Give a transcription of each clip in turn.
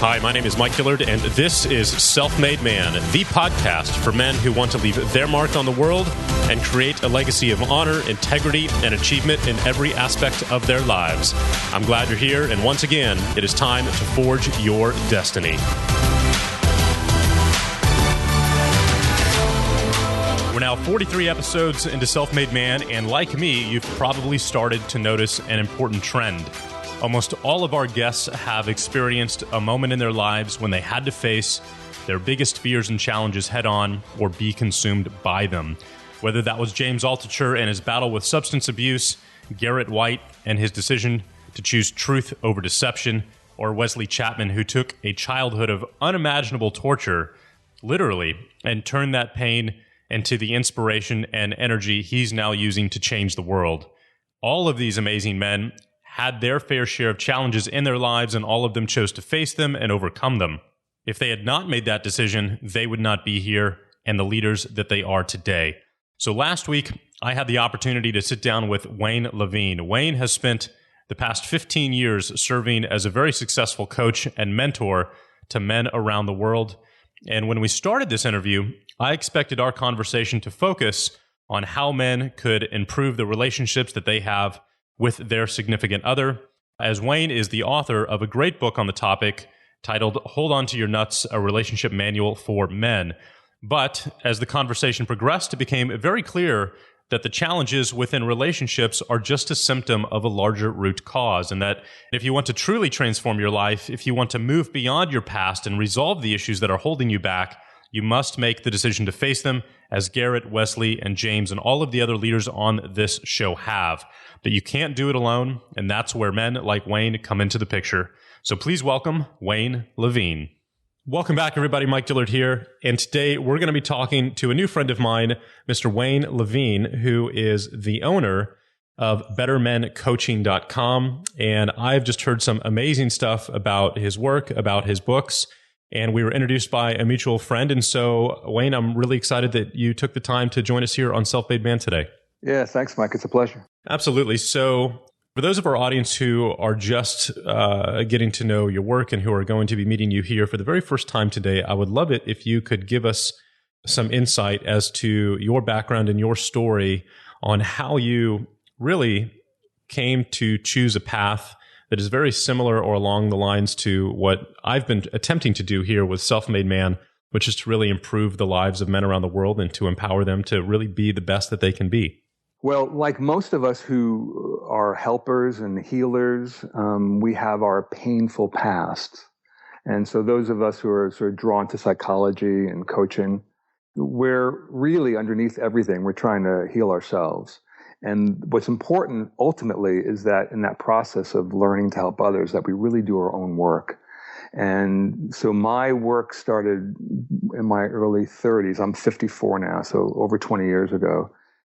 Hi, my name is Mike Dillard, and this is Self-Made Man, the podcast for men who want to leave their mark on the world and create a legacy of honor, integrity, and achievement in every aspect of their lives. I'm glad you're here, and once again, it is time to forge your destiny. We're now 43 episodes into Self-Made Man, and like me, you've probably started to notice an important trend. Almost all of our guests have experienced a moment in their lives when they had to face their biggest fears and challenges head-on or be consumed by them. Whether that was James Altucher and his battle with substance abuse, Garrett White and his decision to choose truth over deception, or Wesley Chapman, who took a childhood of unimaginable torture, literally, and turned that pain into the inspiration and energy he's now using to change the world. All of these amazing men had their fair share of challenges in their lives, and all of them chose to face them and overcome them. If they had not made that decision, they would not be here and the leaders that they are today. So last week, I had the opportunity to sit down with Wayne Levine. Wayne has spent the past 15 years serving as a very successful coach and mentor to men around the world. And when we started this interview, I expected our conversation to focus on how men could improve the relationships that they have with their significant other, as Wayne is the author of a great book on the topic titled Hold On to Your Nuts, A Relationship Manual for Men. But as the conversation progressed, it became very clear that the challenges within relationships are just a symptom of a larger root cause, and that if you want to truly transform your life, if you want to move beyond your past and resolve the issues that are holding you back, you must make the decision to face them, as Garrett, Wesley, and James, and all of the other leaders on this show have. But you can't do it alone, and that's where men like Wayne come into the picture. So please welcome Wayne Levine. Welcome back, everybody. Mike Dillard here, and today we're going to be talking to a new friend of mine, Mr. Wayne Levine, who is the owner of BetterMenCoaching.com, and I've just heard some amazing stuff about his work, about his books, and we were introduced by a mutual friend. And so, Wayne, I'm really excited that you took the time to join us here on Self-Made Man today. Yeah, thanks, Mike. It's a pleasure. Absolutely. So for those of our audience who are just getting to know your work and who are going to be meeting you here for the very first time today, I would love it if you could give us some insight as to your background and your story on how you really came to choose a path that is very similar or along the lines to what I've been attempting to do here with Self-Made Man, which is to really improve the lives of men around the world and to empower them to really be the best that they can be. Well, like most of us who are helpers and healers, we have our painful past. And so those of us who are sort of drawn to psychology and coaching, we're really underneath everything, we're trying to heal ourselves. And what's important ultimately is that in that process of learning to help others, that we really do our own work. And so my work started in my early 30s. I'm 54 now, so over 20 years ago.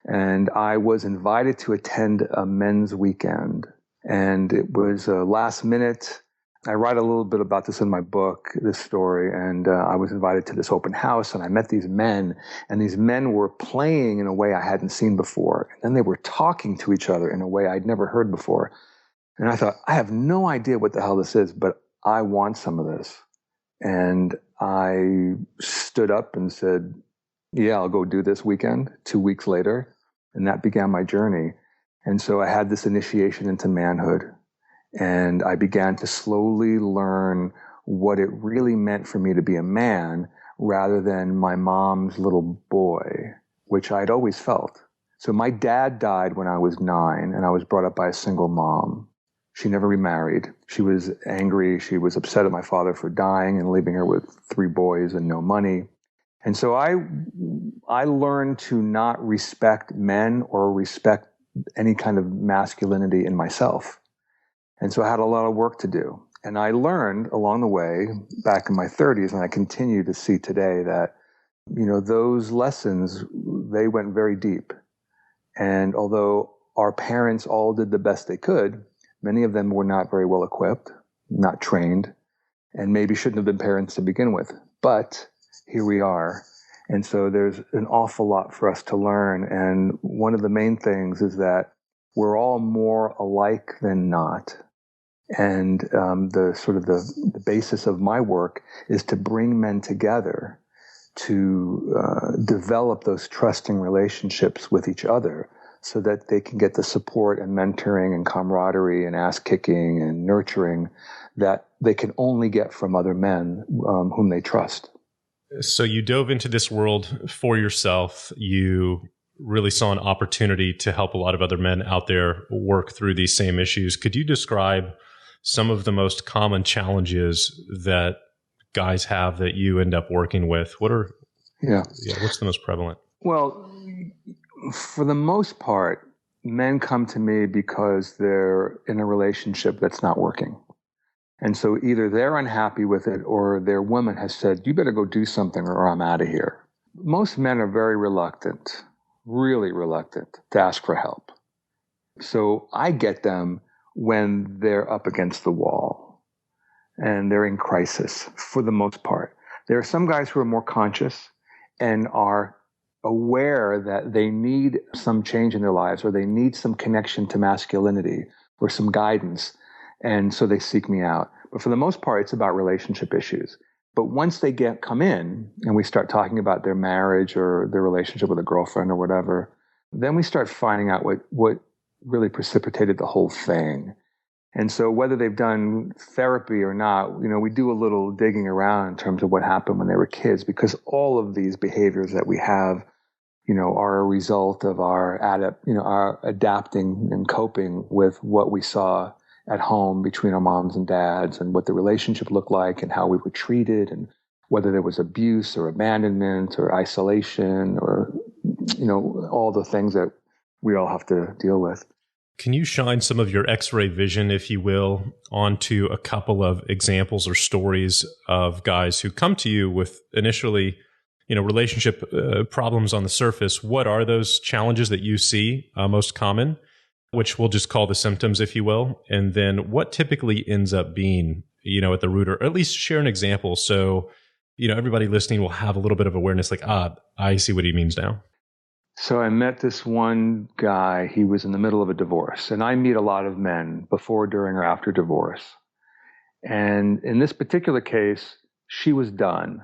And I was invited to attend a men's weekend. And it was last minute. I write a little bit about this in my book, this story. And I was invited to this open house, and I met these men. And these men were playing in a way I hadn't seen before. And then they were talking to each other in a way I'd never heard before. And I thought, I have no idea what the hell this is, but I want some of this. And I stood up and said, yeah, I'll go do this weekend. 2 weeks later. And that began my journey. And so I had this initiation into manhood. And I began to slowly learn what it really meant for me to be a man rather than my mom's little boy, which I'd always felt. So my dad died when I was 9, and I was brought up by a single mom. She never remarried. She was angry. She was upset at my father for dying and leaving her with 3 boys and no money. And so I learned to not respect men or respect any kind of masculinity in myself. And so I had a lot of work to do. And I learned along the way, back in my 30s, and I continue to see today that, those lessons, they went very deep. And although our parents all did the best they could, many of them were not very well equipped, not trained, and maybe shouldn't have been parents to begin with. But here we are. And so there's an awful lot for us to learn. And one of the main things is that we're all more alike than not. And the basis of my work is to bring men together to develop those trusting relationships with each other so that they can get the support and mentoring and camaraderie and ass kicking and nurturing that they can only get from other men whom they trust. So you dove into this world for yourself. You really saw an opportunity to help a lot of other men out there work through these same issues. Could you describe some of the most common challenges that guys have that you end up working with? What's the most prevalent? Well, for the most part, men come to me because they're in a relationship that's not working. And so either they're unhappy with it or their woman has said, you better go do something or I'm out of here. Most men are very reluctant, really reluctant to ask for help. So I get them when they're up against the wall and they're in crisis for the most part. There are some guys who are more conscious and are aware that they need some change in their lives or they need some connection to masculinity or some guidance. And so they seek me out. But for the most part, it's about relationship issues. But once they come in and we start talking about their marriage or their relationship with a girlfriend or whatever, then we start finding out what really precipitated the whole thing. And so whether they've done therapy or not, we do a little digging around in terms of what happened when they were kids, because all of these behaviors that we have, are a result of our adapting and coping with what we saw at home between our moms and dads and what the relationship looked like and how we were treated and whether there was abuse or abandonment or isolation or, all the things that we all have to deal with. Can you shine some of your X-ray vision, if you will, onto a couple of examples or stories of guys who come to you with initially, relationship problems on the surface? What are those challenges that you see most common, which we'll just call the symptoms, if you will? And then what typically ends up being, at the root, or at least share an example so, everybody listening will have a little bit of awareness like, I see what he means now. So I met this one guy. He was in the middle of a divorce. And I meet a lot of men before, during, or after divorce. And in this particular case, she was done.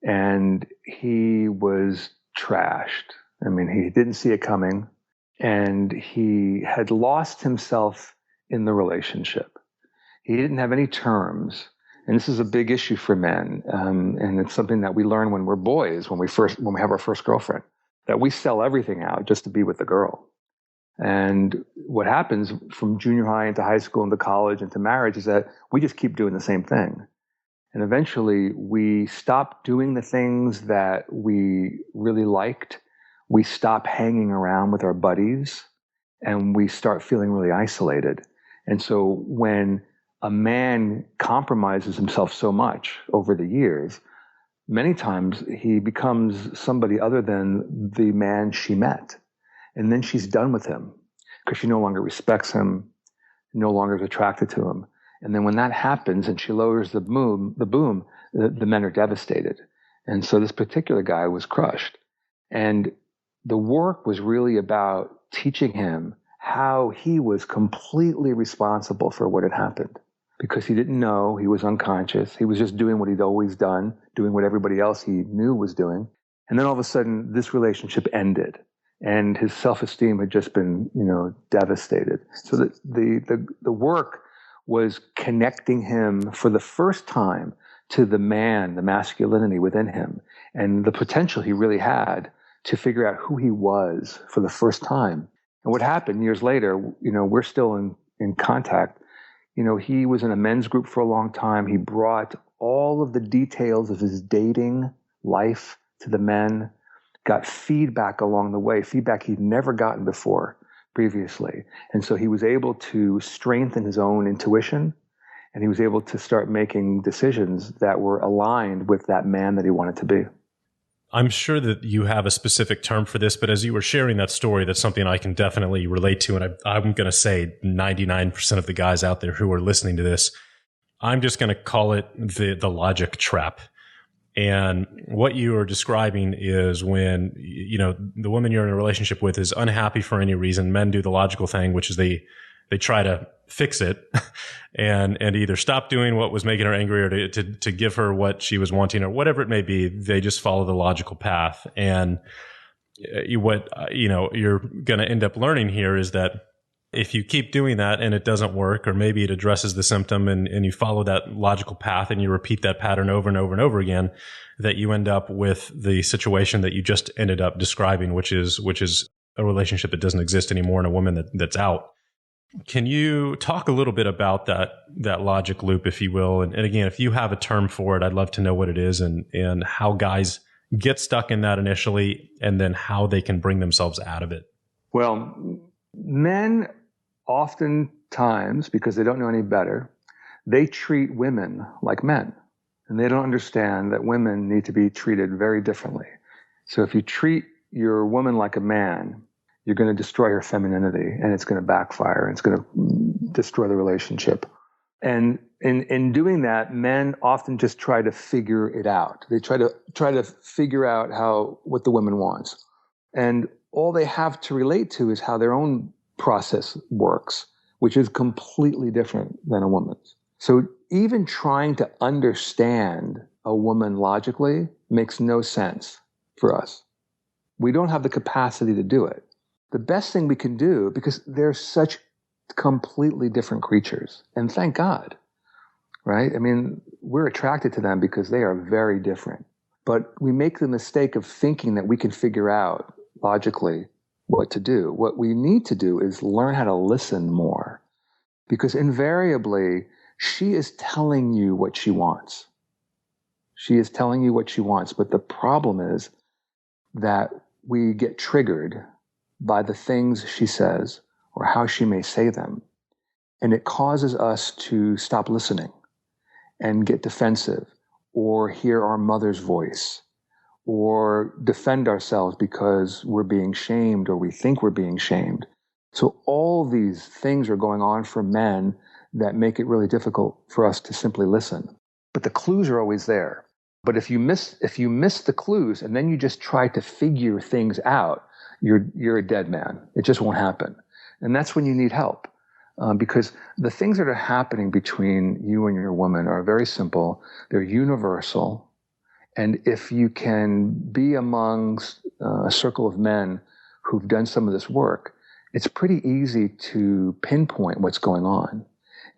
And he was trashed. I mean, he didn't see it coming. And he had lost himself in the relationship. He didn't have any terms. And this is a big issue for men. And it's something that we learn when we're boys, when we have our first girlfriend, that we sell everything out just to be with the girl. And what happens from junior high into high school into college into marriage is that we just keep doing the same thing. And eventually we stop doing the things that we really liked. We stop hanging around with our buddies and we start feeling really isolated. And so when a man compromises himself so much over the years, many times he becomes somebody other than the man she met. And then she's done with him because she no longer respects him, no longer is attracted to him. And then when that happens and she lowers the boom, the men are devastated. And so this particular guy was crushed. And the work was really about teaching him how he was completely responsible for what had happened. Because he didn't know, he was unconscious. He was just doing what he'd always done, doing what everybody else he knew was doing. And then all of a sudden, this relationship ended. And his self-esteem had just been, devastated. So the work was connecting him for the first time to the man, the masculinity within him, and the potential he really had to figure out who he was for the first time. And what happened years later, we're still in contact. He was in a men's group for a long time. He brought all of the details of his dating life to the men, got feedback along the way, feedback he'd never gotten before previously. And so he was able to strengthen his own intuition, and he was able to start making decisions that were aligned with that man that he wanted to be. I'm sure that you have a specific term for this, but as you were sharing that story, that's something I can definitely relate to. And I'm going to say 99% of the guys out there who are listening to this, I'm just going to call it the logic trap. And what you are describing is when, the woman you're in a relationship with is unhappy for any reason. Men do the logical thing, which is they they try to fix it and either stop doing what was making her angry or to give her what she was wanting or whatever it may be. They just follow the logical path. And what you're going to end up learning here is that if you keep doing that and it doesn't work, or maybe it addresses the symptom and you follow that logical path and you repeat that pattern over and over and over again, that you end up with the situation that you just ended up describing, which is a relationship that doesn't exist anymore and a woman that's out. Can you talk a little bit about that logic loop, if you will? And again, if you have a term for it, I'd love to know what it is and how guys get stuck in that initially and then how they can bring themselves out of it. Well, men oftentimes, because they don't know any better, they treat women like men. And they don't understand that women need to be treated very differently. So if you treat your woman like a man, you're going to destroy her femininity, and it's going to backfire, and it's going to destroy the relationship. And in doing that, men often just try to figure it out. They try to figure out what the woman wants. And all they have to relate to is how their own process works, which is completely different than a woman's. So even trying to understand a woman logically makes no sense for us. We don't have the capacity to do it. The best thing we can do, because they're such completely different creatures, and thank God, right? I mean, we're attracted to them because they are very different. But we make the mistake of thinking that we can figure out logically what to do. What we need to do is learn how to listen more, because invariably, she is telling you what she wants. She is telling you what she wants, but the problem is that we get triggered by the things she says or how she may say them. And it causes us to stop listening and get defensive or hear our mother's voice or defend ourselves because we're being shamed or we think we're being shamed. So all these things are going on for men that make it really difficult for us to simply listen. But the clues are always there. But if you miss the clues and then you just try to figure things out, you're a dead man. It just won't happen. And that's when you need help. Because the things that are happening between you and your woman are very simple. They're universal. And if you can be amongst a circle of men who've done some of this work, it's pretty easy to pinpoint what's going on.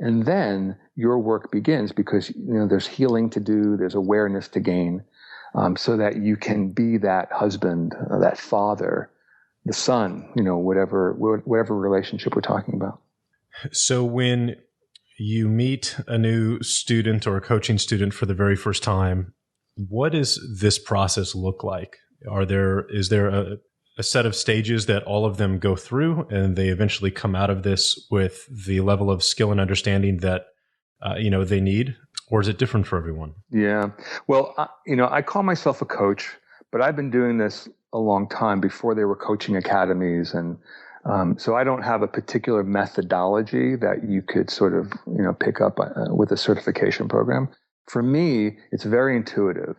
And then your work begins because there's healing to do, there's awareness to gain, so that you can be that husband, that father, the son, whatever relationship we're talking about. So when you meet a new student or a coaching student for the very first time, what does this process look like? Is there a set of stages that all of them go through and they eventually come out of this with the level of skill and understanding that they need? Or is it different for everyone? Yeah. Well, I call myself a coach, but I've been doing this a long time before there were coaching academies. And so I don't have a particular methodology that you could sort of, pick up with a certification program. For me, it's very intuitive.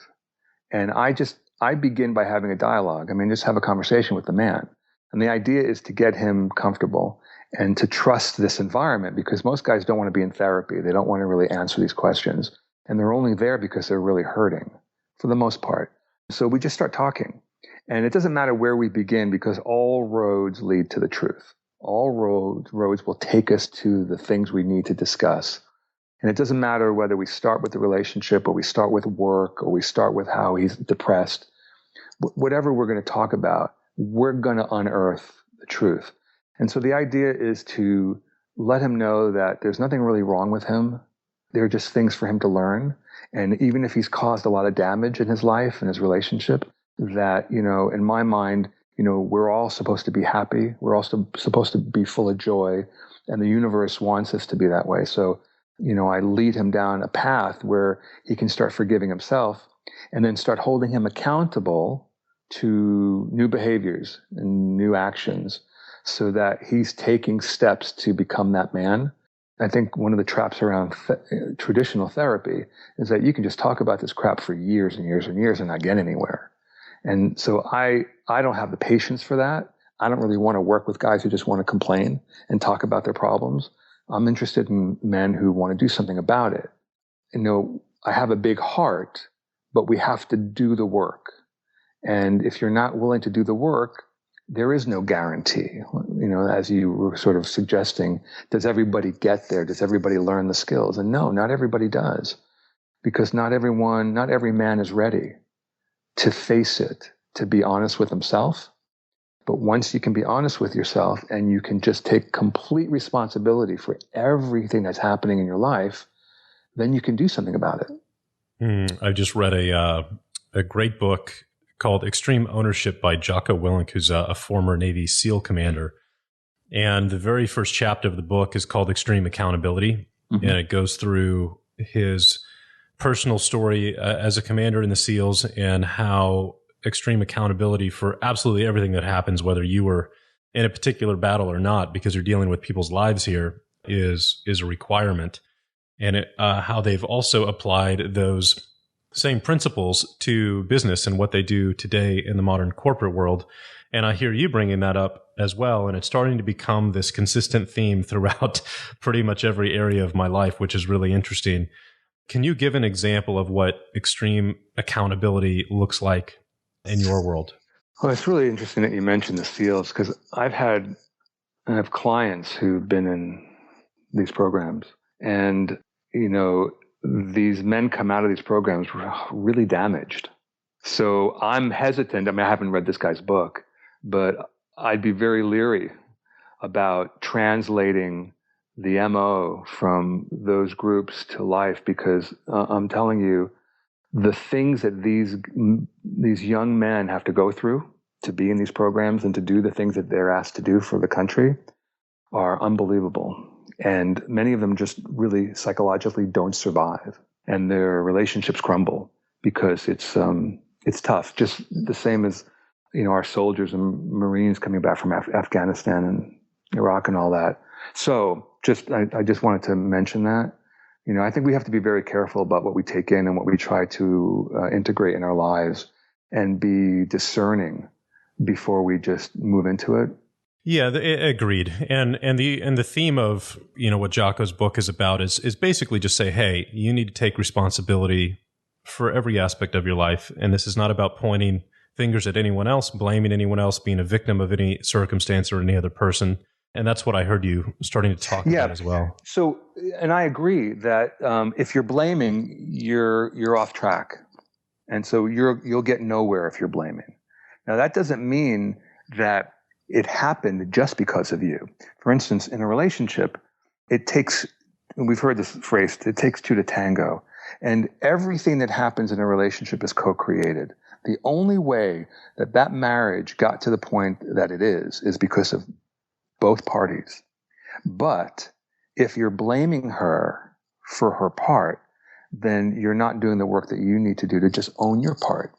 And I begin by having a dialogue. Just have a conversation with the man. And the idea is to get him comfortable and to trust this environment, because most guys don't want to be in therapy. They don't want to really answer these questions. And they're only there because they're really hurting for the most part. So we just start talking. And it doesn't matter where we begin, because all roads lead to the truth. All roads will take us to the things we need to discuss. And it doesn't matter whether we start with the relationship or we start with work or we start with how he's depressed. Whatever we're going to talk about, we're going to unearth the truth. And so the idea is to let him know that there's nothing really wrong with him. There are just things for him to learn. And even if he's caused a lot of damage in his life and his relationship, that, in my mind, we're all supposed to be happy. We're also supposed to be full of joy. And the universe wants us to be that way. So, I lead him down a path where he can start forgiving himself and then start holding him accountable to new behaviors and new actions so that he's taking steps to become that man. I think one of the traps around traditional therapy is that you can just talk about this crap for years and years and years and not get anywhere. And so I don't have the patience for that. I don't really want to work with guys who just want to complain and talk about their problems. I'm interested in men who want to do something about it. I have a big heart, but we have to do the work. And if you're not willing to do the work, there is no guarantee. As you were sort of suggesting, does everybody get there? Does everybody learn the skills? And no, not everybody does, because not every man is ready to face it, to be honest with himself. But once you can be honest with yourself and you can just take complete responsibility for everything that's happening in your life, then you can do something about it. I just read a great book called Extreme Ownership by Jocko Willink, who's a former Navy SEAL commander. And the very first chapter of the book is called Extreme Accountability. Mm-hmm. And it goes through his personal story as a commander in the SEALs and how extreme accountability for absolutely everything that happens, whether you were in a particular battle or not, because you're dealing with people's lives here, is a requirement. And how they've also applied those same principles to business and what they do today in the modern corporate world. And I hear you bringing that up as well. And it's starting to become this consistent theme throughout pretty much every area of my life, which is really interesting. Can you give an example of what extreme accountability looks like in your world? Well, it's really interesting that you mentioned the SEALs, because I have clients who've been in these programs, and these men come out of these programs really damaged. So I'm hesitant. I haven't read this guy's book, but I'd be very leery about translating the MO from those groups to life, because I'm telling you, the things that these young men have to go through to be in these programs and to do the things that they're asked to do for the country are unbelievable. And many of them just really psychologically don't survive, and their relationships crumble because it's tough. Just the same as, our soldiers and Marines coming back from Afghanistan and Iraq and all that. So I just wanted to mention that. I think we have to be very careful about what we take in and what we try to integrate in our lives, and be discerning before we just move into it. Yeah, agreed. And the theme of, what Jocko's book is about is basically just say, hey, you need to take responsibility for every aspect of your life. And this is not about pointing fingers at anyone else, blaming anyone else, being a victim of any circumstance or any other person. And that's what I heard you starting to talk about as well. So, and I agree that if you're blaming, you're off track. And so you'll get nowhere if you're blaming. Now, that doesn't mean that it happened just because of you. For instance, in a relationship, we've heard this phrase, it takes two to tango. And everything that happens in a relationship is co-created. The only way that marriage got to the point that it is because of both parties. But if you're blaming her for her part, then you're not doing the work that you need to do to just own your part.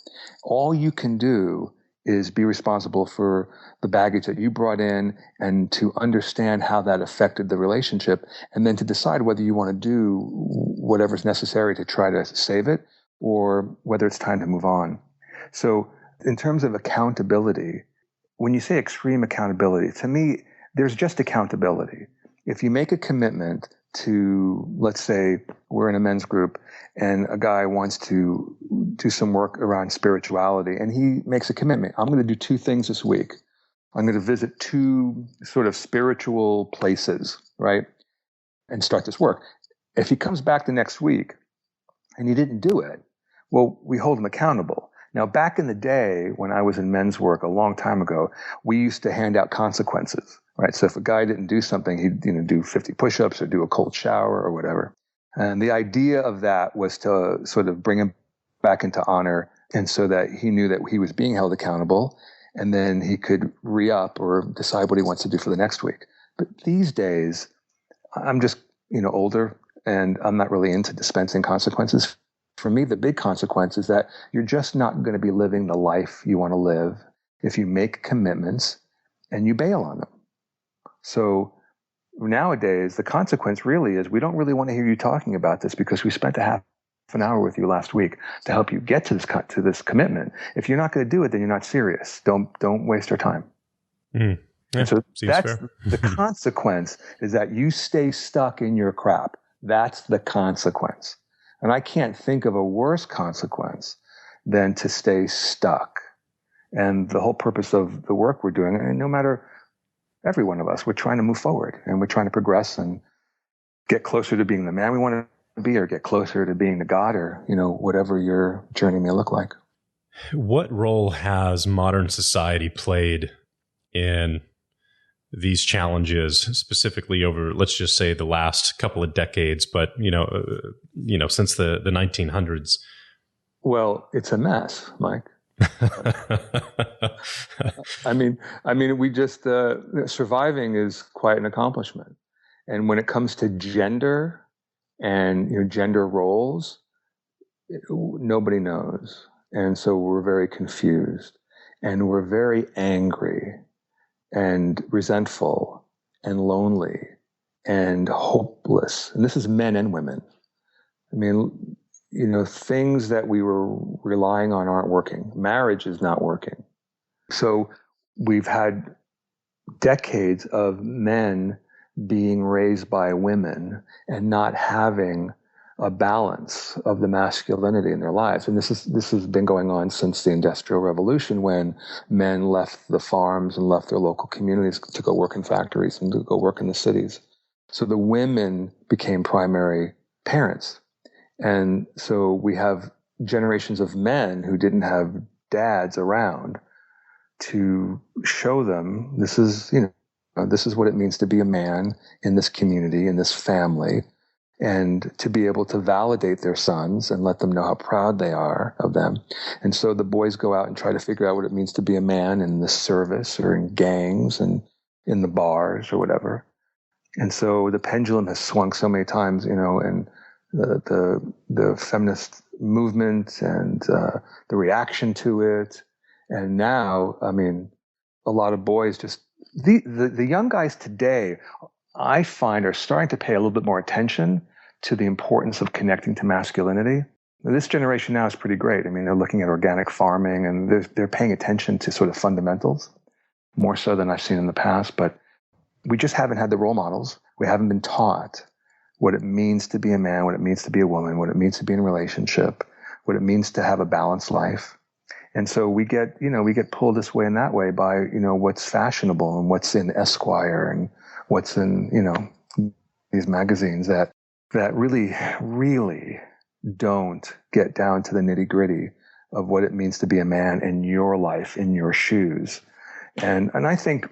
All you can do is be responsible for the baggage that you brought in, and to understand how that affected the relationship, and then to decide whether you want to do whatever's necessary to try to save it, or whether it's time to move on. So in terms of accountability, when you say extreme accountability, to me, there's just accountability. If you make a commitment to, let's say we're in a men's group and a guy wants to do some work around spirituality, and he makes a commitment. I'm going to do 2 things this week. I'm going to visit 2 sort of spiritual places, right? And start this work. If he comes back the next week and he didn't do it, well, we hold him accountable. Now, back in the day when I was in men's work a long time ago, we used to hand out consequences, right? So if a guy didn't do something, he'd do 50 push-ups or do a cold shower or whatever. And the idea of that was to sort of bring him back into honor, and so that he knew that he was being held accountable, and then he could re-up or decide what he wants to do for the next week. But these days, I'm just, older, and I'm not really into dispensing consequences. For me, the big consequence is that you're just not going to be living the life you want to live if you make commitments and you bail on them. So nowadays, the consequence really is we don't really want to hear you talking about this, because we spent a half an hour with you last week to help you get to this commitment. If you're not going to do it, then you're not serious. Don't waste our time. Mm. Yeah, And so seems that's fair. the consequence, is that you stay stuck in your crap. That's the consequence. And I can't think of a worse consequence than to stay stuck. And the whole purpose of the work we're doing, and no matter, every one of us, we're trying to move forward and we're trying to progress and get closer to being the man we want to be, or get closer to being the God, or, whatever your journey may look like. What role has modern society played in these challenges, specifically over, let's just say, the last couple of decades, but since the 1900s? Well, it's a mess, Mike. I mean, we just surviving is quite an accomplishment. And when it comes to gender and gender roles, nobody knows, and so we're very confused, and we're very angry, and resentful, and lonely, and hopeless. And this is men and women. I mean, things that we were relying on aren't working. Marriage is not working. So we've had decades of men being raised by women and not having a balance of the masculinity in their lives. And this has been going on since the Industrial Revolution, when men left the farms and left their local communities to go work in factories and to go work in the cities. So the women became primary parents. And so we have generations of men who didn't have dads around to show them this is what it means to be a man in this community, in this family, and to be able to validate their sons and let them know how proud they are of them. And so the boys go out and try to figure out what it means to be a man in the service or in gangs and in the bars or whatever. And so the pendulum has swung so many times, and the feminist movement and the reaction to it. And now, a lot of boys just, the young guys today, I find, are starting to pay a little bit more attention to the importance of connecting to masculinity. This generation now is pretty great. They're looking at organic farming, and they're paying attention to sort of fundamentals more so than I've seen in the past. But we just haven't had the role models. We haven't been taught what it means to be a man, what it means to be a woman, what it means to be in a relationship, what it means to have a balanced life. And so we get pulled this way and that way by, what's fashionable and what's in Esquire and what's in, these magazines that really, really don't get down to the nitty gritty of what it means to be a man in your life, in your shoes. And I think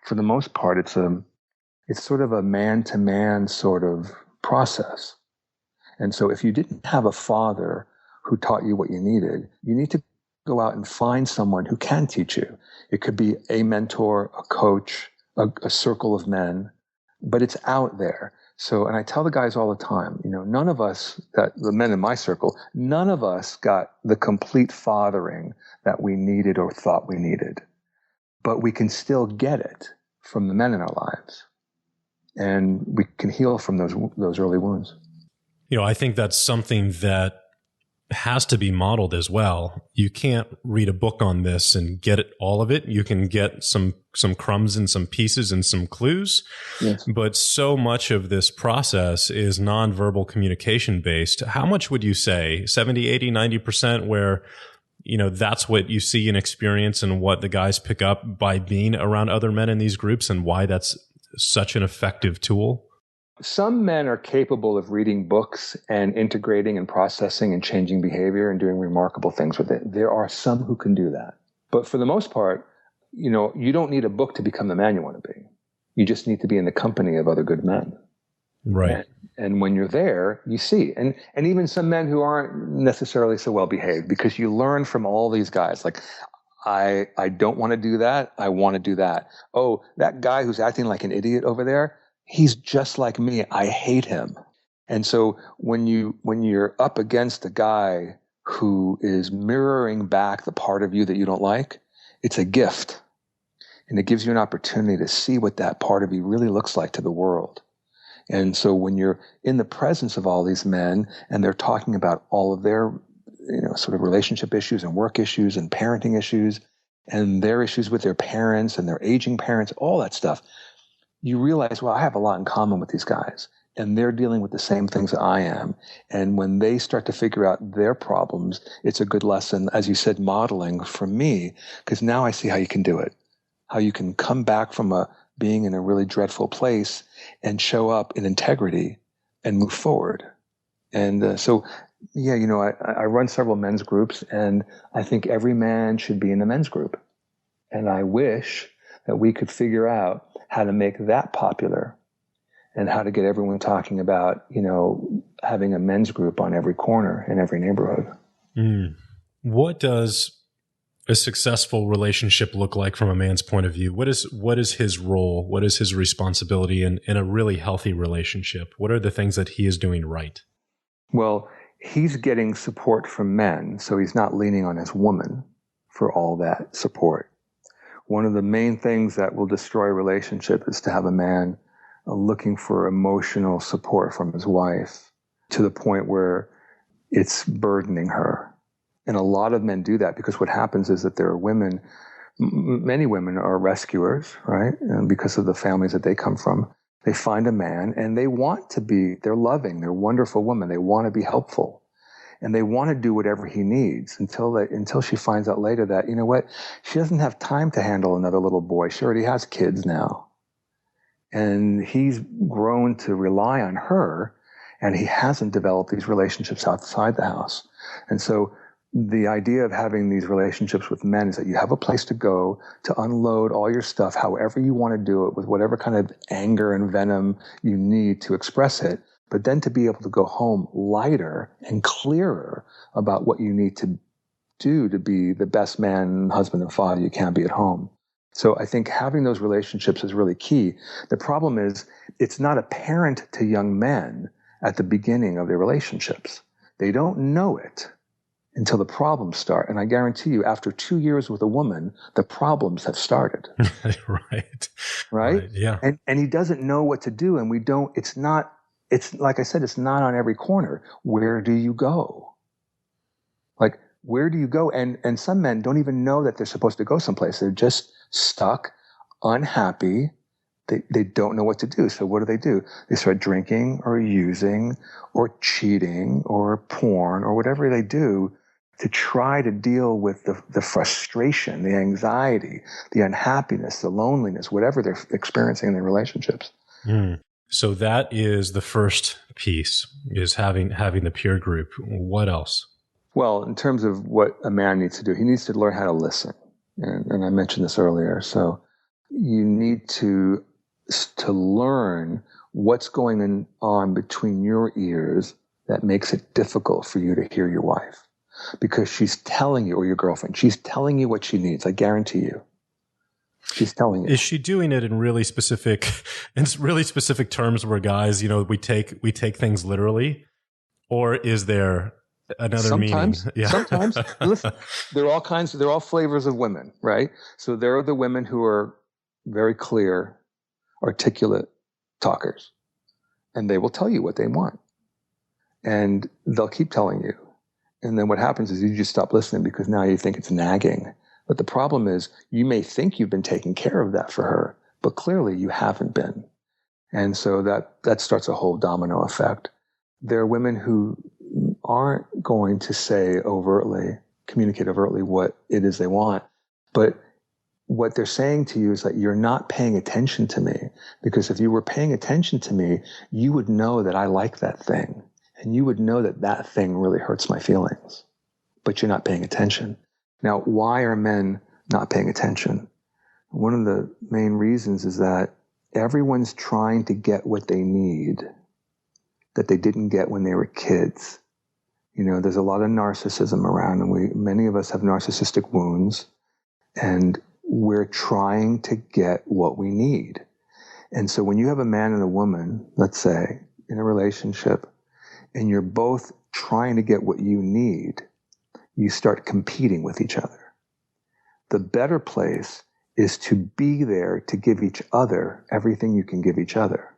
for the most part, it's sort of a man-to-man sort of process. And so if you didn't have a father who taught you what you need to go out and find someone who can teach you. It could be a mentor, a coach, a circle of men, but it's out there. So, and I tell the guys all the time, none of us, the men in my circle, none of us got the complete fathering that we needed or thought we needed, but we can still get it from the men in our lives. And we can heal from those early wounds. I think that's something that has to be modeled as well. You can't read a book on this and get all of it. You can get some crumbs and some pieces and some clues. Yes. But so much of this process is nonverbal communication based. How much would you say? 70, 80, 90% where, that's what you see and experience and what the guys pick up by being around other men in these groups, and why that's such an effective tool? Some men are capable of reading books and integrating and processing and changing behavior and doing remarkable things with it. There are some who can do that. But for the most part, you don't need a book to become the man you want to be. You just need to be in the company of other good men. Right. And when you're there, you see. And even some men who aren't necessarily so well behaved, because you learn from all these guys. Like, I don't want to do that. I want to do that. Oh, that guy who's acting like an idiot over there, he's just like me. I hate him. And so when you're up against a guy who is mirroring back the part of you that you don't like, it's a gift. And it gives you an opportunity to see what that part of you really looks like to the world. And so when you're in the presence of all these men and they're talking about all of their, sort of relationship issues and work issues and parenting issues, and their issues with their parents and their aging parents, all that stuff, you realize, well, I have a lot in common with these guys, and they're dealing with the same things I am. And when they start to figure out their problems, it's a good lesson, as you said, modeling for me, because now I see how you can do it, how you can come back from being in a really dreadful place and show up in integrity and move forward. And so, yeah, I run several men's groups, and I think every man should be in a men's group. And I wish that we could figure out how to make that popular and how to get everyone talking about, having a men's group on every corner in every neighborhood. What does a successful relationship look like from a man's point of view? What is his role? What is his responsibility in a really healthy relationship? What are the things that he is doing right? Well, he's getting support from men, so he's not leaning on his woman for all that support. One of the main things that will destroy a relationship is to have a man looking for emotional support from his wife to the point where it's burdening her. And a lot of men do that because what happens is that there are women, many women are rescuers, right? And because of the families that they come from, they find a man and they're loving, they're wonderful women. They want to be helpful. And they want to do whatever he needs until she finds out later that, you know what, she doesn't have time to handle another little boy. She already has kids now. And he's grown to rely on her, and he hasn't developed these relationships outside the house. And so the idea of having these relationships with men is that you have a place to go to unload all your stuff, however you want to do it, with whatever kind of anger and venom you need to express it. But then to be able to go home lighter and clearer about what you need to do to be the best man, husband, and father you can be at home. So I think having those relationships is really key. The problem is it's not apparent to young men at the beginning of their relationships. They don't know it until the problems start. And I guarantee you, after 2 years with a woman, the problems have started. Right? Yeah. And he doesn't know what to do. And it's like I said, it's not on every corner. Where do you go? Like, where do you go? And some men don't even know that they're supposed to go someplace. They're just stuck, unhappy. They don't know what to do. So what do? They start drinking or using or cheating or porn or whatever they do to try to deal with the frustration, the anxiety, the unhappiness, the loneliness, whatever they're experiencing in their relationships. So that is the first piece, is having the peer group. What else? Well, in terms of what a man needs to do, he needs to learn how to listen. And I mentioned this earlier. So you need to learn what's going on between your ears that makes it difficult for you to hear your wife. Because she's telling you, or your girlfriend, she's telling you what she needs. I guarantee you. She's telling you. Is she doing it in really specific terms where guys, we take things literally? Or is there another meaning? Yeah. Sometimes. Listen, there are all flavors of women, right? So there are the women who are very clear, articulate talkers. And they will tell you what they want. And they'll keep telling you. And then what happens is you just stop listening because now you think it's nagging. But the problem is you may think you've been taking care of that for her, but clearly you haven't been. And so that starts a whole domino effect. There are women who aren't going to communicate overtly what it is they want, but what they're saying to you is that you're not paying attention to me, because if you were paying attention to me, you would know that I like that thing, and you would know that that thing really hurts my feelings, but you're not paying attention. Now, why are men not paying attention? One of the main reasons is that everyone's trying to get what they need that they didn't get when they were kids. There's a lot of narcissism around, and many of us have narcissistic wounds, and we're trying to get what we need. And so when you have a man and a woman, let's say, in a relationship, and you're both trying to get what you need, you start competing with each other. The better place is to be there to give each other everything you can give each other.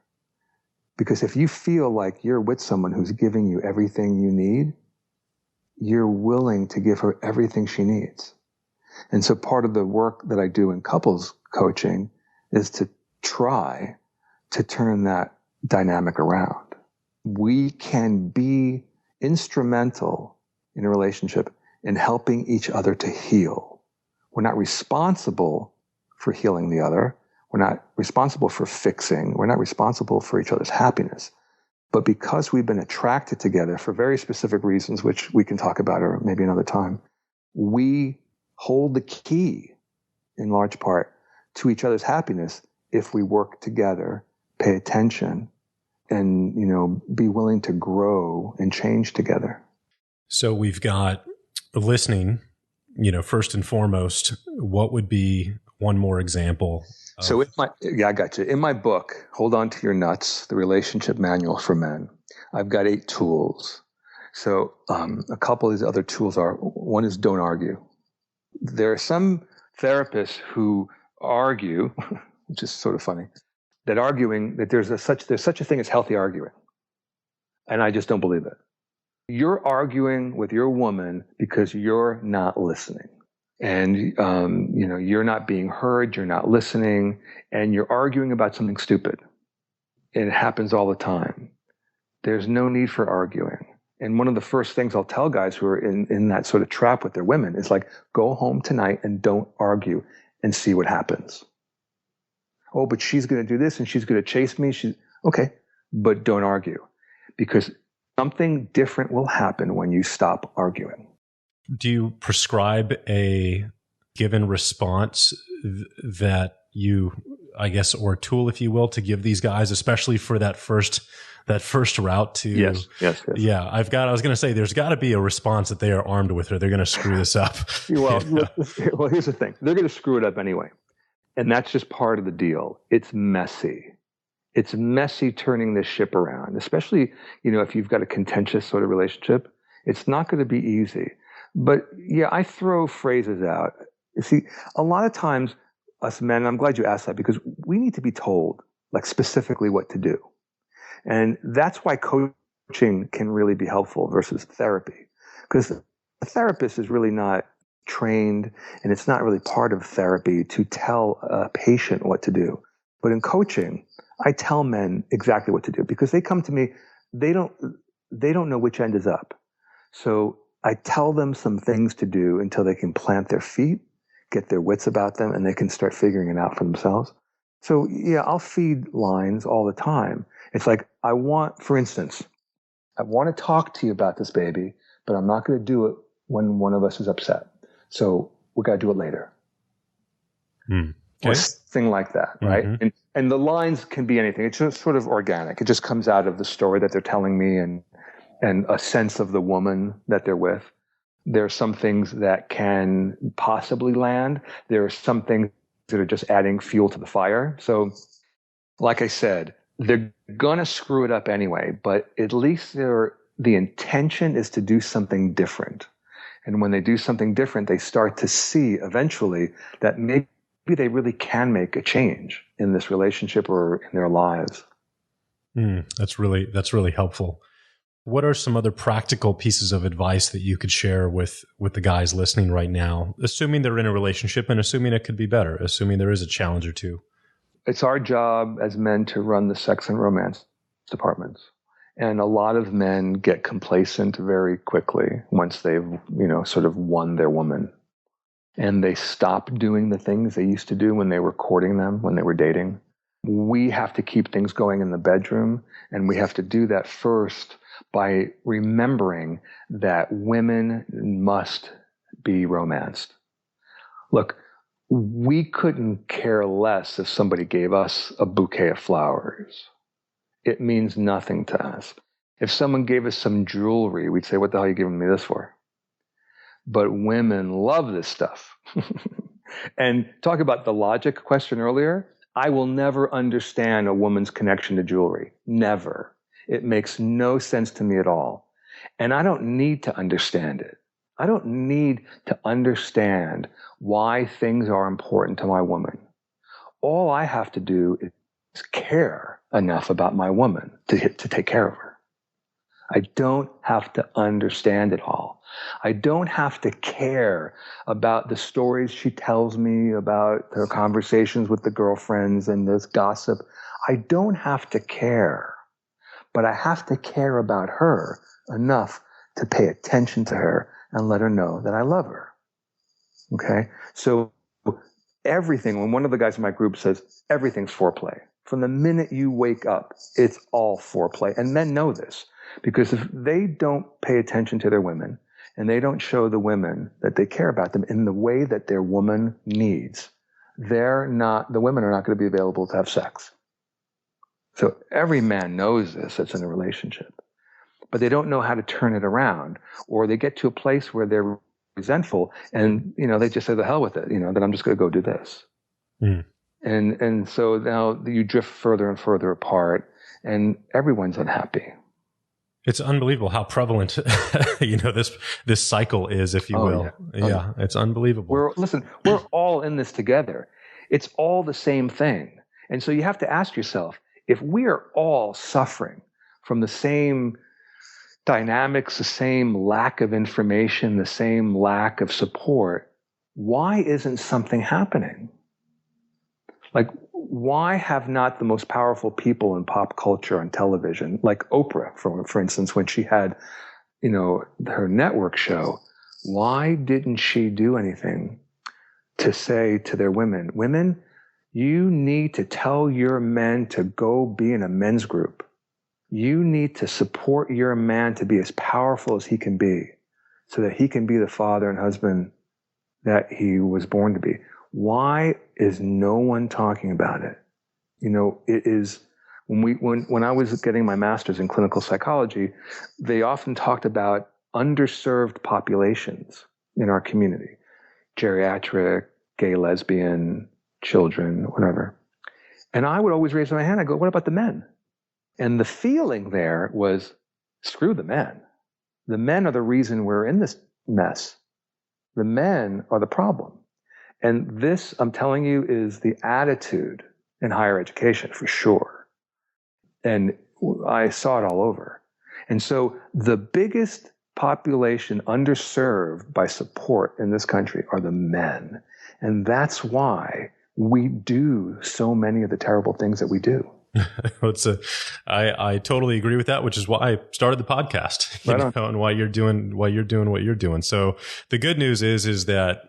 Because if you feel like you're with someone who's giving you everything you need, you're willing to give her everything she needs. And so part of the work that I do in couples coaching is to try to turn that dynamic around. We can be instrumental in a relationship in helping each other to heal. We're not responsible for healing the other. We're not responsible for fixing. We're not responsible for each other's happiness. But because we've been attracted together for very specific reasons, which we can talk about or maybe another time, we hold the key in large part to each other's happiness if we work together, pay attention, and, be willing to grow and change together. So we've got listening, first and foremost. What would be one more example? So I got you. In my book, Hold On to Your Nuts, the Relationship Manual for Men, I've got 8 tools. So a couple of these other tools one is don't argue. There are some therapists who argue, which is sort of funny, that there's such a thing as healthy arguing. And I just don't believe it. You're arguing with your woman because you're not listening. And, you're not being heard, you're not listening, and you're arguing about something stupid. And it happens all the time. There's no need for arguing. And one of the first things I'll tell guys who are in that sort of trap with their women is like, go home tonight and don't argue and see what happens. Oh, but she's going to do this and she's going to chase me. Okay, but don't argue, because something different will happen when you stop arguing. Do you prescribe a given response that you, I guess, or a tool, if you will, to give these guys, especially for that first route to? Yes. Yeah, I was going to say, there's got to be a response that they are armed with, or they're going to screw this up. Well, here's the thing. They're going to screw it up anyway. And that's just part of the deal. It's messy. It's messy turning this ship around, especially, if you've got a contentious sort of relationship. It's not going to be easy. But yeah, I throw phrases out. You see, a lot of times us men, and I'm glad you asked that, because we need to be told like specifically what to do. And that's why coaching can really be helpful versus therapy, because a therapist is really not trained, and it's not really part of therapy to tell a patient what to do. But in coaching, I tell men exactly what to do, because they come to me, they don't know which end is up. So I tell them some things to do until they can plant their feet, get their wits about them, and they can start figuring it out for themselves. So yeah, I'll feed lines all the time. It's like, for instance, I want to talk to you about this baby, but I'm not going to do it when one of us is upset. So we got to do it later. Okay. Or something like that, right? Mm-hmm. And the lines can be anything. It's just sort of organic. It just comes out of the story that they're telling me and a sense of the woman that they're with. There are some things that can possibly land. There are some things that are just adding fuel to the fire. So, like I said, they're going to screw it up anyway, but at least the intention is to do something different. And when they do something different, they start to see eventually that maybe they really can make a change in this relationship or in their lives. That's really helpful. What are some other practical pieces of advice that you could share with the guys listening right now, assuming they're in a relationship and assuming it could be better, assuming there is a challenge or two? It's our job as men to run the sex and romance departments. And a lot of men get complacent very quickly once they've, sort of won their woman. And they stop doing the things they used to do when they were courting them, when they were dating. We have to keep things going in the bedroom, and we have to do that first by remembering that women must be romanced. Look, we couldn't care less if somebody gave us a bouquet of flowers. It means nothing to us. If someone gave us some jewelry, we'd say, what the hell are you giving me this for? But women love this stuff. And talk about the logic question earlier. I will never understand a woman's connection to jewelry. Never. It makes no sense to me at all. And I don't need to understand it. I don't need to understand why things are important to my woman. All I have to do is care enough about my woman to take care of her. I don't have to understand it all. I don't have to care about the stories she tells me about her conversations with the girlfriends and this gossip. I don't have to care, but I have to care about her enough to pay attention to her and let her know that I love her. Okay? So everything, when one of the guys in my group says, everything's foreplay. From the minute you wake up, it's all foreplay. And men know this, because if they don't pay attention to their women and they don't show the women that they care about them in the way that their woman needs, the women are not going to be available to have sex. So every man knows this that's in a relationship, but they don't know how to turn it around, or they get to a place where they're resentful and, they just say the hell with it, that I'm just going to go do this. Mm. And so now you drift further and further apart and everyone's unhappy. It's unbelievable how prevalent, this cycle is, if you will. Yeah. It's unbelievable. We're all in this together. It's all the same thing. And so you have to ask yourself, if we are all suffering from the same dynamics, the same lack of information, the same lack of support, why isn't something happening? Like, why have not the most powerful people in pop culture on television, like Oprah, for instance, when she had, her network show, why didn't she do anything to say to their women, you need to tell your men to go be in a men's group. You need to support your man to be as powerful as he can be so that he can be the father and husband that he was born to be. Why is no one talking about it? It is when I was getting my master's in clinical psychology, they often talked about underserved populations in our community, geriatric, gay, lesbian, children, whatever. And I would always raise my hand. I go, what about the men? And the feeling there was, screw the men. The men are the reason we're in this mess. The men are the problem. And this, I'm telling you, is the attitude in higher education for sure. And I saw it all over. And so the biggest population underserved by support in this country are the men. And that's why we do so many of the terrible things that we do. I totally agree with that, which is why I started the podcast, and why you're doing what you're doing. So the good news is that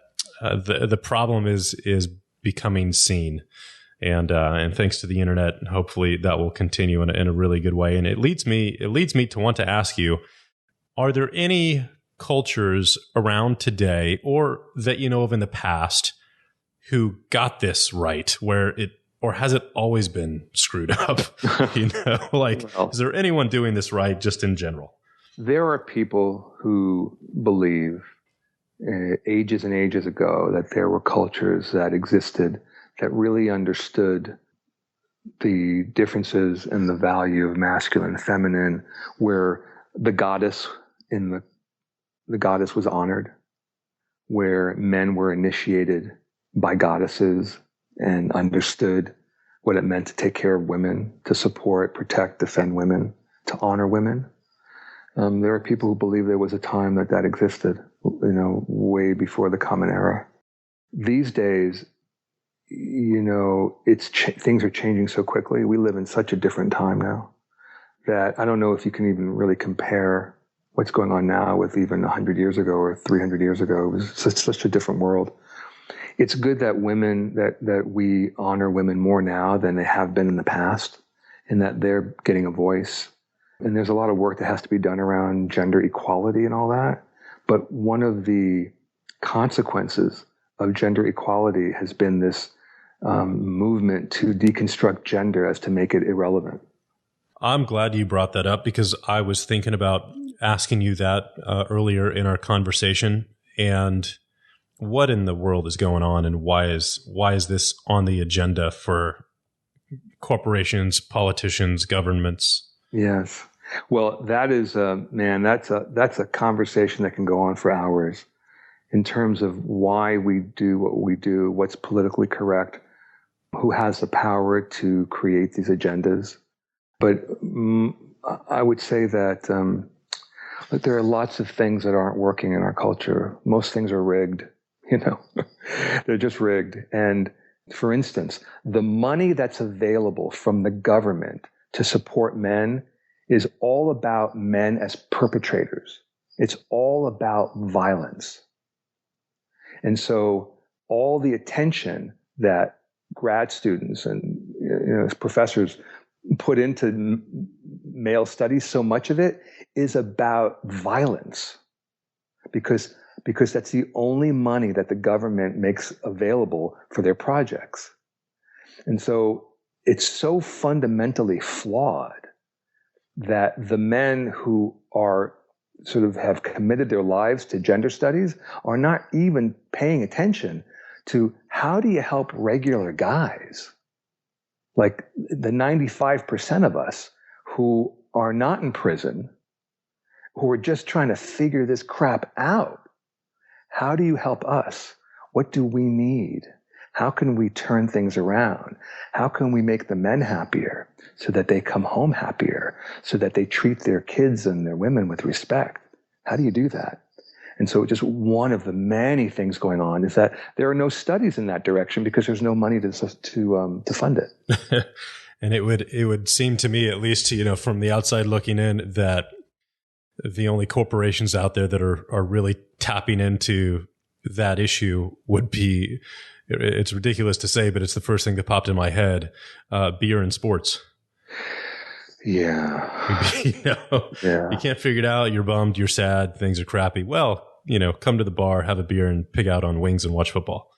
the problem is becoming seen, and thanks to the internet, hopefully that will continue in a really good way. And it leads me to want to ask you: are there any cultures around today, or that you know of in the past, who got this right, or has it always been screwed up? Is there anyone doing this right just in general? There are people who believe ages and ages ago that there were cultures that existed that really understood the differences in the value of masculine and feminine, where the goddess was honored, where men were initiated by goddesses and understood what it meant to take care of women, to support, protect, defend women, to honor women. There are people who believe there was a time that existed, way before the Common Era. These days, things are changing so quickly. We live in such a different time now that I don't know if you can even really compare what's going on now with even 100 years ago or 300 years ago. It was such a different world. It's good that that we honor women more now than they have been in the past, and that they're getting a voice. And there's a lot of work that has to be done around gender equality and all that. But one of the consequences of gender equality has been this movement to deconstruct gender as to make it irrelevant. I'm glad you brought that up, because I was thinking about asking you that earlier in our conversation. And what in the world is going on, and why is this on the agenda for corporations, politicians, governments? Yes. Well, that is that's a conversation that can go on for hours in terms of why we do what we do, what's politically correct, who has the power to create these agendas. But I would say that look, there are lots of things that aren't working in our culture. Most things are rigged, they're just rigged. And for instance, the money that's available from the government to support men is all about men as perpetrators. It's all about violence. And so all the attention that grad students and professors put into male studies, so much of it is about violence, because that's the only money that the government makes available for their projects. And so it's so fundamentally flawed that the men who are sort of have committed their lives to gender studies are not even paying attention to how do you help regular guys, like the 95% of us who are not in prison, who are just trying to figure this crap out. How do you help us? What do we need? How can we turn things around? How can we make the men happier so that they come home happier, so that they treat their kids and their women with respect? How do you do that? And so just one of the many things going on is that there are no studies in that direction because there's no money to fund it. And it would seem to me, at least, from the outside looking in, that the only corporations out there that are really tapping into that issue would be, it's ridiculous to say, but it's the first thing that popped in my head, beer and sports. Yeah. Yeah. You can't figure it out. You're bummed. You're sad. Things are crappy. Well, come to the bar, have a beer, and pig out on wings and watch football.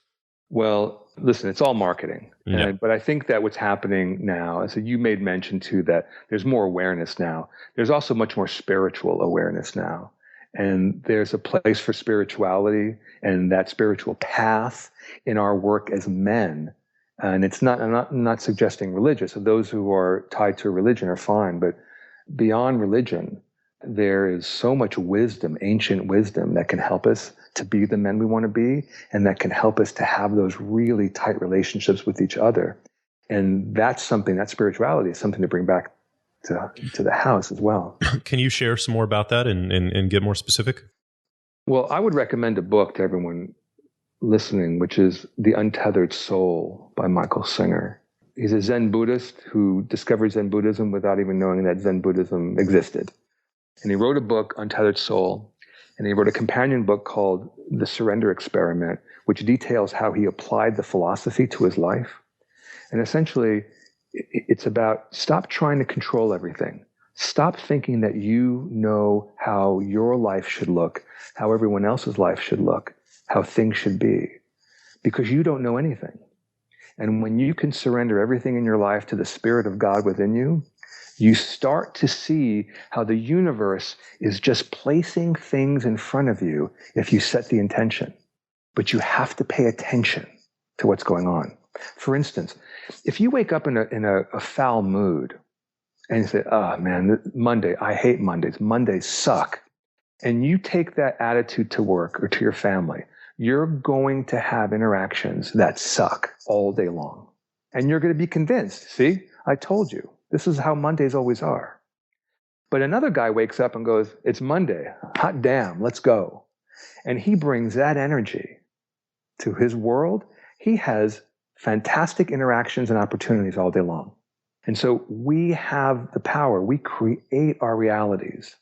Well, listen, it's all marketing. Yeah. But I think that what's happening now, so you made mention too, that there's more awareness now. There's also much more spiritual awareness now. And there's a place for spirituality and that spiritual path in our work as men. And it's not, I'm not suggesting religious. So those who are tied to a religion are fine. But beyond religion, there is so much wisdom, ancient wisdom, that can help us to be the men we want to be, and that can help us to have those really tight relationships with each other. And that's something, that spirituality is something to bring back to the house as well. Can you share some more about that and get more specific? Well, I would recommend a book to everyone listening, which is The Untethered Soul by Michael Singer. He's a Zen Buddhist who discovered Zen Buddhism without even knowing that Zen Buddhism existed. And he wrote a book, Untethered Soul, and he wrote a companion book called The Surrender Experiment, which details how he applied the philosophy to his life. And essentially, it's about stop trying to control everything. Stop thinking that you know how your life should look, how everyone else's life should look, how things should be, because you don't know anything. And when you can surrender everything in your life to the Spirit of God within you, you start to see how the universe is just placing things in front of you if you set the intention. But you have to pay attention to what's going on. For instance, if you wake up in a foul mood and you say, oh man, Monday, I hate Mondays. Mondays suck. And you take that attitude to work or to your family, you're going to have interactions that suck all day long. And you're going to be convinced, see, I told you. This is how Mondays always are. But another guy wakes up and goes, it's Monday. Hot damn, let's go. And he brings that energy to his world. He has fantastic interactions and opportunities all day long. And so we have the power. We create our realities.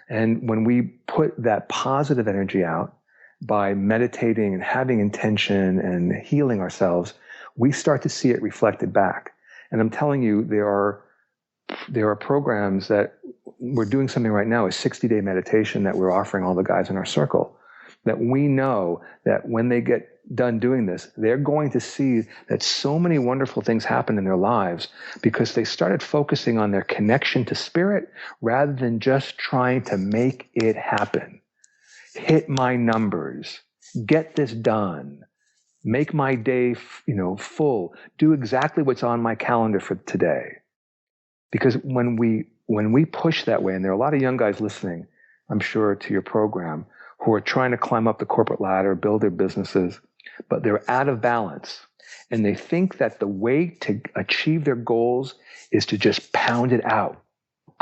And when we put that positive energy out by meditating and having intention and healing ourselves, we start to see it reflected back. And I'm telling you, there are programs that we're doing something right now, a 60-day meditation that we're offering all the guys in our circle, that we know that when they get done doing this, they're going to see that so many wonderful things happen in their lives because they started focusing on their connection to spirit rather than just trying to make it happen. Hit my numbers, get this done. Make my day, full. Do exactly what's on my calendar for today. Because when we push that way, and there are a lot of young guys listening, I'm sure, to your program, who are trying to climb up the corporate ladder, build their businesses, but they're out of balance. And they think that the way to achieve their goals is to just pound it out.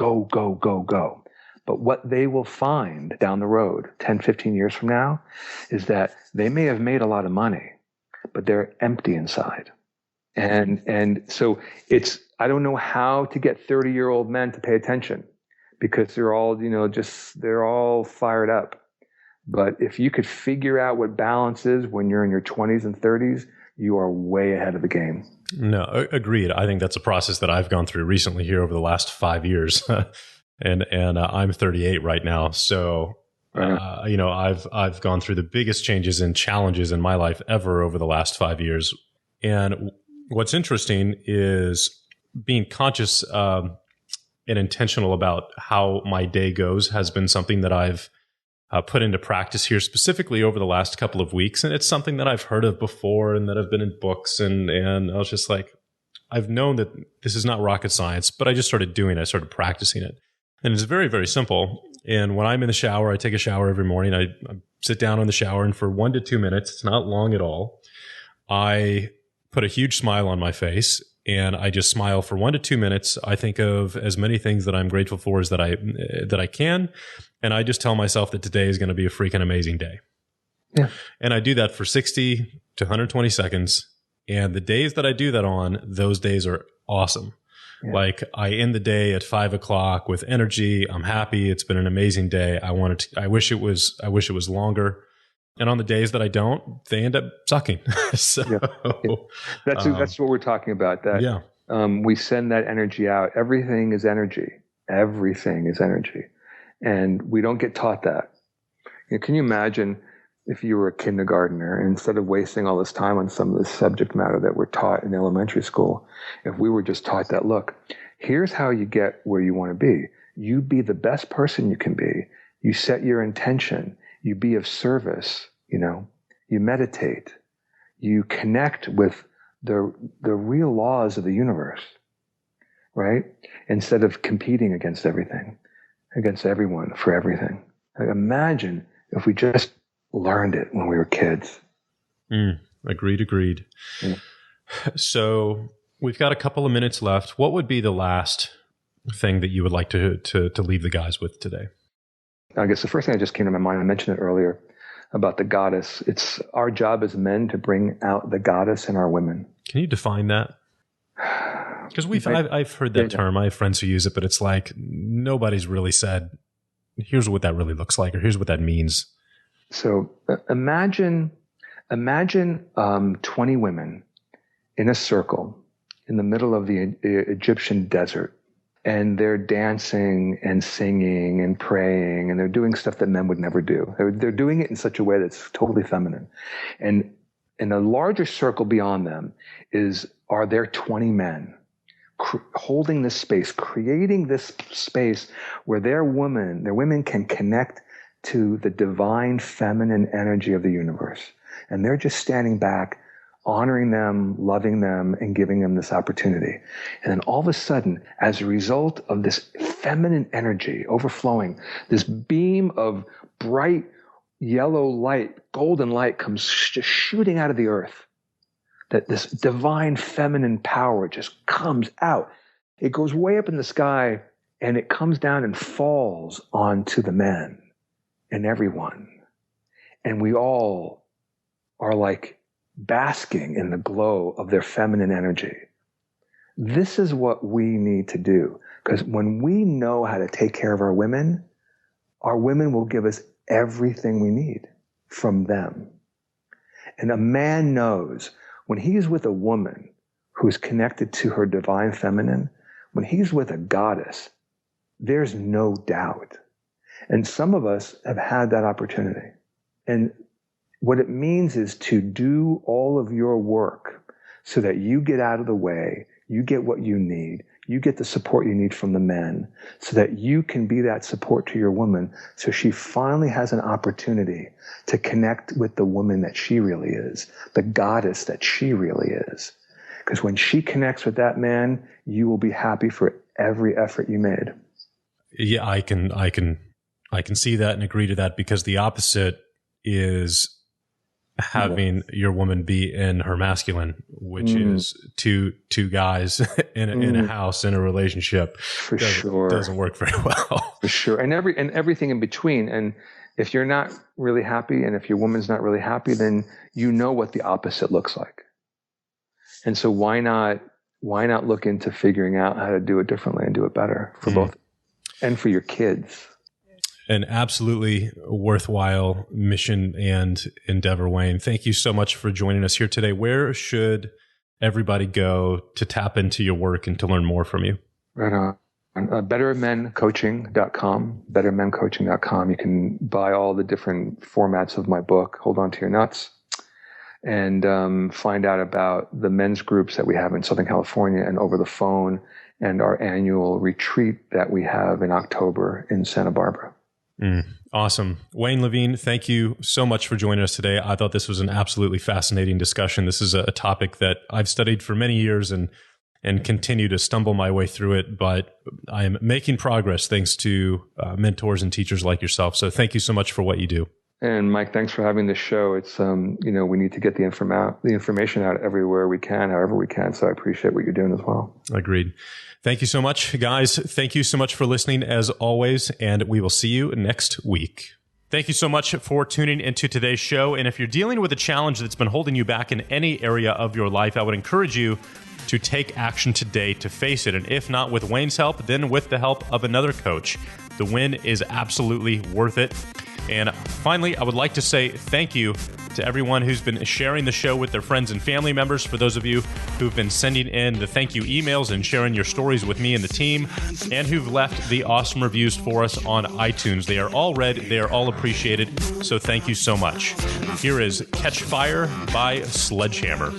go, go, go, go. But what they will find down the road, 10, 15 years from now, is that they may have made a lot of money, but they're empty inside. And so I don't know how to get 30-year-old men to pay attention, because they're all, they're all fired up. But if you could figure out what balance is when you're in your 20s and 30s, you are way ahead of the game. No, agreed. I think that's a process that I've gone through recently here over the last 5 years. and I'm 38 right now. So, I've gone through the biggest changes and challenges in my life ever over the last 5 years. And what's interesting is being conscious and intentional about how my day goes has been something that I've put into practice here specifically over the last couple of weeks. And it's something that I've heard of before and that have been in books. And I was just like, I've known that this is not rocket science, but I just started doing it. I started practicing it. And it's very, very simple. And when I'm in the shower, I take a shower every morning. I sit down in the shower, and for 1 to 2 minutes, it's not long at all, I put a huge smile on my face, and I just smile for 1 to 2 minutes. I think of as many things that I'm grateful for as that I can. And I just tell myself that today is going to be a freaking amazing day. Yeah. And I do that for 60 to 120 seconds. And the days that I do that on, those days are awesome. Yeah. Like I end the day at 5 o'clock with energy. I'm happy. It's been an amazing day. I wish it was longer. And on the days that I don't, they end up sucking. So yeah. That's what we're talking about. We send that energy out. Everything is energy. Everything is energy. And we don't get taught that. Can you imagine if you were a kindergartner, and instead of wasting all this time on some of the subject matter that we're taught in elementary school, if we were just taught that, look, here's how you get where you want to be. You be the best person you can be. You set your intention. You be of service. You meditate. You connect with the real laws of the universe, right? Instead of competing against everything, against everyone, for everything. Like, imagine if we just learned it when we were kids. Agreed. Yeah. So we've got a couple of minutes left. What would be the last thing that you would like to leave the guys with today? I guess the first thing that just came to my mind, I mentioned it earlier, about the goddess. It's our job as men to bring out the goddess in our women. Can you define that? Because I've heard that term. I have friends who use it, but it's like nobody's really said, here's what that really looks like, or here's what that means. So imagine 20 women in a circle in the middle of the Egyptian desert, and they're dancing and singing and praying, and they're doing stuff that men would never do. They're doing it in such a way that's totally feminine. And in a larger circle beyond them are there 20 men holding this space, creating this space where their women can connect to the divine feminine energy of the universe. And they're just standing back, honoring them, loving them, and giving them this opportunity. And then all of a sudden, as a result of this feminine energy overflowing, this beam of bright yellow light, golden light comes just shooting out of the earth. That this divine feminine power just comes out. It goes way up in the sky, and it comes down and falls onto the men and everyone. And we all are like basking in the glow of their feminine energy. This is what we need to do. Because when we know how to take care of our women will give us everything we need from them. And a man knows when he's with a woman who's connected to her divine feminine, when he's with a goddess, there's no doubt. And some of us have had that opportunity. And what it means is to do all of your work so that you get out of the way, you get what you need, you get the support you need from the men, so that you can be that support to your woman, so she finally has an opportunity to connect with the woman that she really is, the goddess that she really is. Because when she connects with that man, you will be happy for every effort you made. Yeah, I can see that and agree to that, because the opposite is having your woman be in her masculine, which is two guys in a house, in a relationship. For sure. Doesn't work very well. For sure. And everything in between. And if you're not really happy, and if your woman's not really happy, then you know what the opposite looks like. And so why not look into figuring out how to do it differently and do it better for both and for your kids? An absolutely worthwhile mission and endeavor, Wayne. Thank you so much for joining us here today. Where should everybody go to tap into your work and to learn more from you? Right on. bettermencoaching.com, bettermencoaching.com. You can buy all the different formats of my book, Hold On to Your Nuts, and find out about the men's groups that we have in Southern California and over the phone, and our annual retreat that we have in October in Santa Barbara. Awesome. Wayne Levine, thank you so much for joining us today. I thought this was an absolutely fascinating discussion. This is a topic that I've studied for many years and continue to stumble my way through it, but I am making progress thanks to mentors and teachers like yourself. So thank you so much for what you do. And Mike, thanks for having this show. It's, we need to get the information out everywhere we can, however we can. So I appreciate what you're doing as well. Agreed. Thank you so much, guys. Thank you so much for listening as always, and we will see you next week. Thank you so much for tuning into today's show. And if you're dealing with a challenge that's been holding you back in any area of your life, I would encourage you to take action today to face it. And if not with Wayne's help, then with the help of another coach. The win is absolutely worth it. And finally, I would like to say thank you to everyone who's been sharing the show with their friends and family members. For those of you who've been sending in the thank you emails and sharing your stories with me and the team, and who've left the awesome reviews for us on iTunes. They are all read. They are all appreciated. So thank you so much. Here is Catch Fire by Sledgehammer.